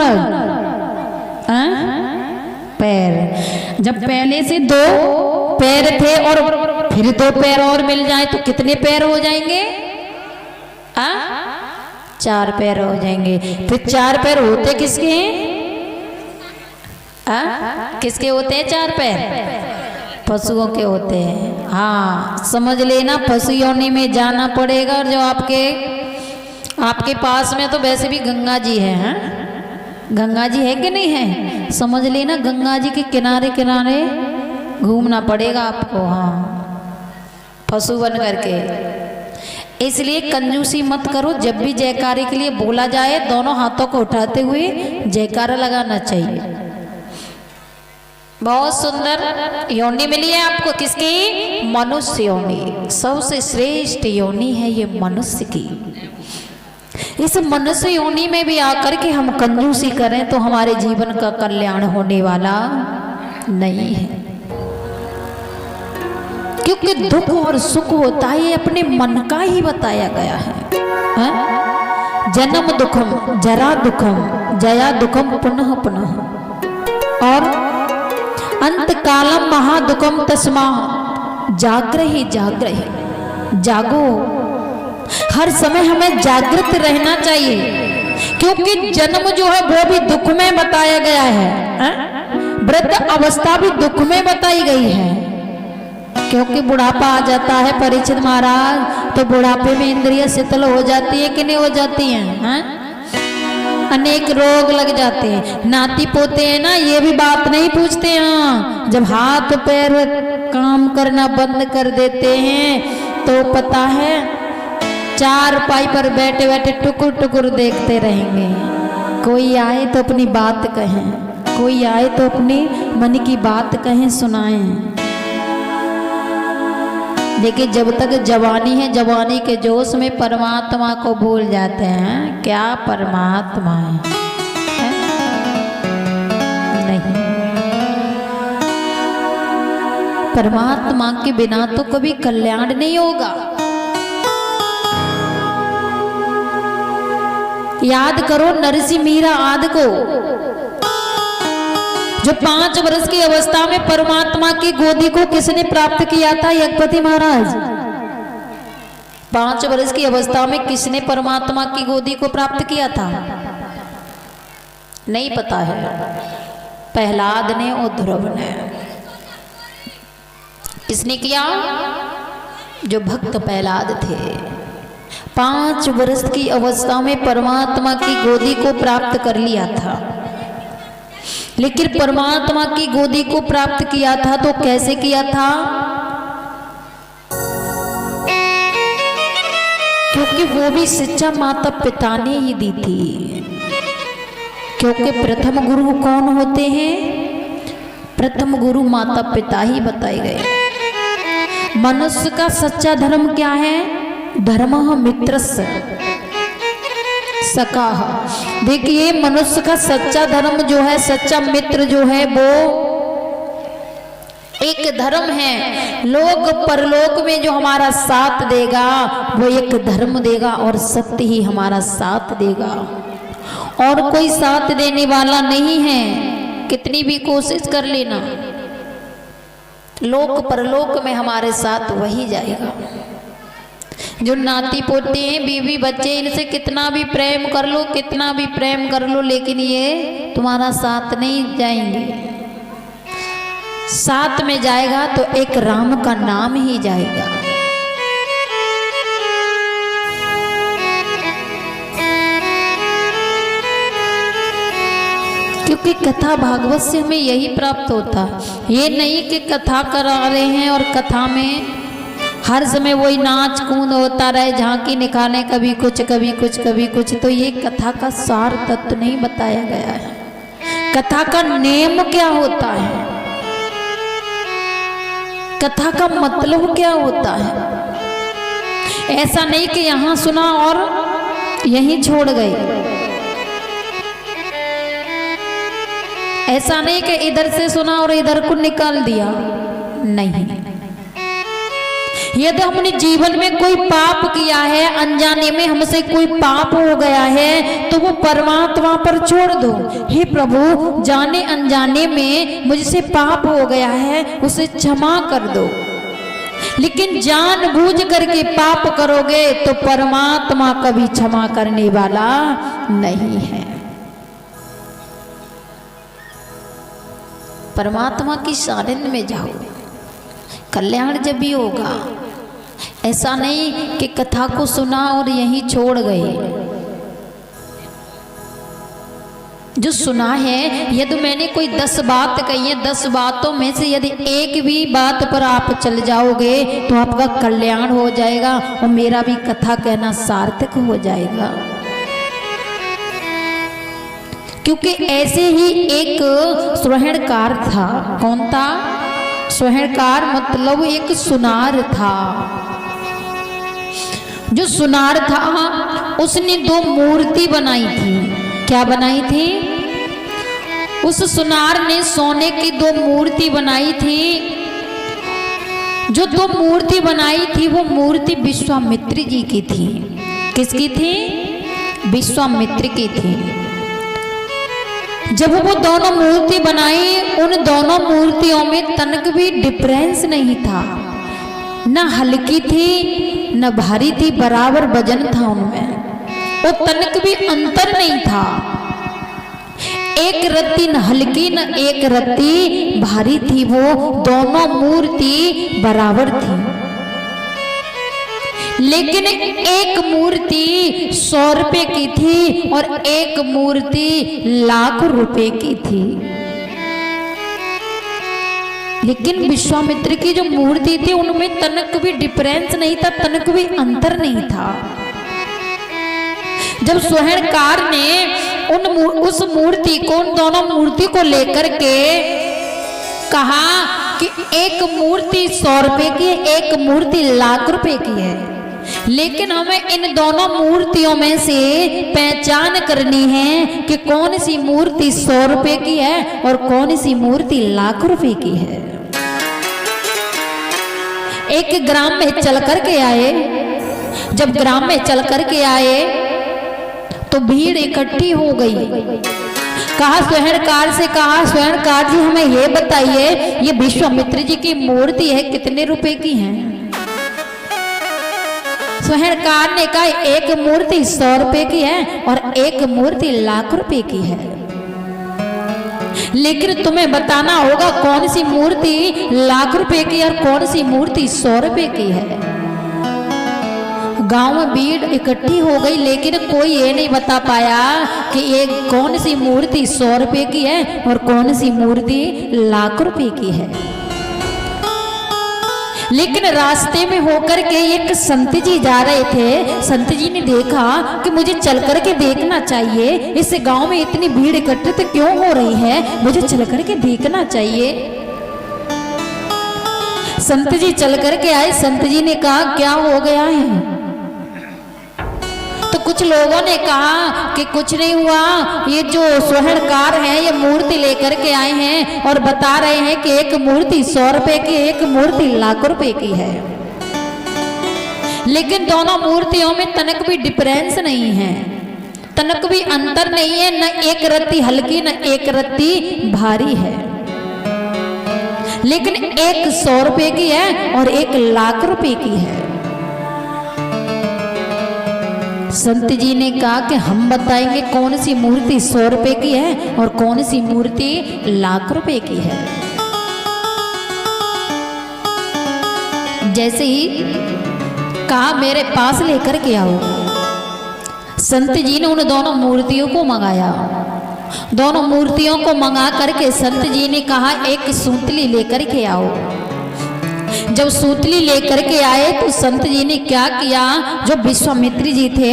महाराज? पैर। जब पहले से 2 पैर थे और फिर 2 पैर और मिल जाए तो कितने पैर हो जाएंगे? 4 पैर हो जाएंगे। फिर 4 पैर होते किसके हैं? किसके होते हैं 4 पैर? पशुओं के होते हैं। हाँ, समझ लेना, पशु योनि में जाना पड़ेगा। और जो आपके पास में तो वैसे भी गंगा जी है। हाँ? गंगा जी है कि नहीं है? समझ लेना, गंगा जी के किनारे किनारे घूमना पड़ेगा आपको। हाँ, पशु बन करके। इसलिए कंजूसी मत करो। जब भी जयकारे के लिए बोला जाए, दोनों हाथों को उठाते हुए जयकारा लगाना चाहिए। बहुत सुंदर योनि मिली है आपको। किसकी? मनुष्य योनि। सबसे श्रेष्ठ योनि है ये मनुष्य की। इस मनुष्य योनि में भी आकर के हम कंजूसी करें तो हमारे जीवन का कल्याण होने वाला नहीं है। क्योंकि दुख और सुख होता है, ये अपने मन का ही बताया गया है। जन्म दुखम, जरा दुखम, जया दुखम, पुनः पुनः। और अंत कालम महादुखम तस्मा जाग्रहि जाग्रहि। जागो, हर समय हमें जागृत रहना चाहिए। क्योंकि जन्म जो है वो भी दुख में बताया गया है। वृद्ध अवस्था भी दुख में बताई गई है। क्योंकि बुढ़ापा आ जाता है परीक्षित महाराज, तो बुढ़ापे में इंद्रिय शिथिल हो जाती है कि नहीं हो जाती हैं? अनेक रोग लग जाते हैं। नाती पोते हैं ना, ये भी बात नहीं पूछते हैं। जब हाथ पैर काम करना बंद कर देते हैं तो पता है 4 पाई पर बैठे बैठे टुकुर टुकुर देखते रहेंगे। कोई आए तो अपनी बात कहें, कोई आए तो अपनी मन की बात कहें, सुनाएं। देखिए, जब तक जवानी है, जवानी के जोश में परमात्मा को भूल जाते हैं। क्या परमात्मा है? नहीं, परमात्मा के बिना तो कभी कल्याण नहीं होगा। याद करो नरसिंह मीरा आदि को, जो 5 वर्ष की अवस्था में परमात्मा की गोदी को किसने प्राप्त किया था? यज्ञपति महाराज। 5 वर्ष की अवस्था में किसने परमात्मा की गोदी को प्राप्त किया था? नहीं पता है। प्रहलाद ने और ध्रुव ने। किसने किया? जो भक्त प्रहलाद थे। 5 वर्ष की अवस्था में परमात्मा की गोदी को प्राप्त कर लिया था। लेकिन परमात्मा की गोदी को प्राप्त किया था तो कैसे किया था? क्योंकि वो भी शिक्षा माता पिता ने ही दी थी। क्योंकि प्रथम गुरु कौन होते हैं? प्रथम गुरु माता पिता ही बताए गए। मनुष्य का सच्चा धर्म क्या है? धर्मः मित्रस्य सकाह। देखिए, मनुष्य का सच्चा धर्म जो है, सच्चा मित्र जो है, वो एक धर्म है। लोक परलोक में जो हमारा साथ देगा वो एक धर्म देगा और सत्य ही हमारा साथ देगा। और कोई साथ देने वाला नहीं है, कितनी भी कोशिश कर लेना, लोक परलोक में हमारे साथ वही जाएगा। जो नाती पोते हैं, बीवी बच्चे, इनसे कितना भी प्रेम कर लो, कितना भी प्रेम कर लो, लेकिन ये तुम्हारा साथ नहीं जाएंगे। साथ में जाएगा तो एक राम का नाम ही जाएगा। क्योंकि कथा भागवत से हमें यही प्राप्त होता। ये नहीं कि कथा करा रहे हैं और कथा में हर समय वही नाच कूद होता रहे, झांकी निकाले, कभी कुछ कभी कुछ कभी कुछ। तो ये कथा का सार तत्व नहीं बताया गया है। कथा का नेम क्या होता है, कथा का मतलब क्या होता है। ऐसा नहीं कि यहाँ सुना और यहीं छोड़ गए। ऐसा नहीं कि इधर से सुना और इधर को निकाल दिया। नहीं, यदि हमने जीवन में कोई पाप किया है, अनजाने में हमसे कोई पाप हो गया है, तो वो परमात्मा पर छोड़ दो। हे प्रभु, जाने अनजाने में मुझसे पाप हो गया है, उसे क्षमा कर दो। लेकिन जानबूझ करके पाप करोगे तो परमात्मा कभी क्षमा करने वाला नहीं है। परमात्मा की सानिध्य में जाओ, कल्याण जब भी होगा। ऐसा नहीं कि कथा को सुना और यहीं छोड़ गए। जो सुना है, यदि मैंने कोई 10 बात कही है, 10 बातों में से यदि एक भी बात पर आप चल जाओगे तो आपका कल्याण हो जाएगा और मेरा भी कथा कहना सार्थक हो जाएगा। क्योंकि ऐसे ही एक सुहणकार था। कौन था? सुहणकार मतलब एक सुनार था। जो सुनार था उसने 2 मूर्ति बनाई थी। क्या बनाई थी? उस सुनार ने सोने की 2 मूर्ति बनाई थी। जो 2 मूर्ति बनाई थी वो मूर्ति विश्वामित्र जी की थी। किसकी थी? विश्वामित्र की थी। जब वो दोनों मूर्ति बनाई, उन दोनों मूर्तियों में तनक भी डिफरेंस नहीं था। न हल्की थी न भारी थी, बराबर वजन था उनमें। वो तनक भी अंतर नहीं था। एक रत्ती न हल्की न एक रत्ती भारी थी। वो दोनों मूर्ति बराबर थी। लेकिन एक मूर्ति 100 रुपए की थी और एक मूर्ति लाख रुपए की थी। लेकिन विश्वामित्र की जो मूर्ति थी उनमें तनक भी डिफरेंस नहीं था, तनक भी अंतर नहीं था। जब सुहणकार ने उस मूर्ति को, उन दोनों मूर्ति को लेकर के कहा कि एक मूर्ति 100 रुपए की है, एक मूर्ति लाख रुपए की है, लेकिन हमें इन दोनों मूर्तियों में से पहचान करनी है कि कौन सी मूर्ति 100 रुपए की है और कौन सी मूर्ति लाख रुपए की है। एक ग्राम में चल करके आए। जब ग्राम में चल करके आए तो भीड़ इकट्ठी हो गई। कहा सुहणकार से, कहा सुहणकार जी हमें ये बताइए, ये विश्वामित्र जी की मूर्ति है, कितने रुपए की है? सुहणकार ने कहा एक मूर्ति 100 रुपए की है और एक मूर्ति लाख रुपए की है। लेकिन तुम्हें बताना होगा कौन सी मूर्ति लाख रुपए की और कौन सी मूर्ति 100 रुपए की है। गांव में भीड़ इकट्ठी हो गई, लेकिन कोई ये नहीं बता पाया कि ये कौन सी मूर्ति 100 रुपए की है और कौन सी मूर्ति लाख रुपए की है। लेकिन रास्ते में होकर के एक संत जी जा रहे थे। संत जी ने देखा कि मुझे चल करके देखना चाहिए, इस गांव में इतनी भीड़ एकत्रित क्यों हो रही है, मुझे चल करके देखना चाहिए। संत जी चल करके आए। संत जी ने कहा क्या हो गया है? तो कुछ लोगों ने कहा कि कुछ नहीं हुआ, ये जो सुहणकार हैं ये मूर्ति लेकर के आए हैं और बता रहे हैं कि एक मूर्ति 100 रुपए की, एक मूर्ति लाख रुपए की है। लेकिन दोनों मूर्तियों में तनक भी डिफरेंस नहीं है, तनक भी अंतर नहीं है। न एक रत्ती हल्की न एक रत्ती भारी है। लेकिन एक 100 रुपए की है और एक लाख रुपए की है। संत जी ने कहा कि हम बताएंगे कौन सी मूर्ति 100 रुपए की है और कौन सी मूर्ति लाख रुपए की है। जैसे ही कहा मेरे पास लेकर के आओ। संत जी ने उन दोनों मूर्तियों को मंगाया। दोनों मूर्तियों को मंगा करके संत जी ने कहा एक सूतली लेकर के आओ। जब सूतली लेकर के आए तो संत जी ने क्या किया, जो विश्वामित्र जी थे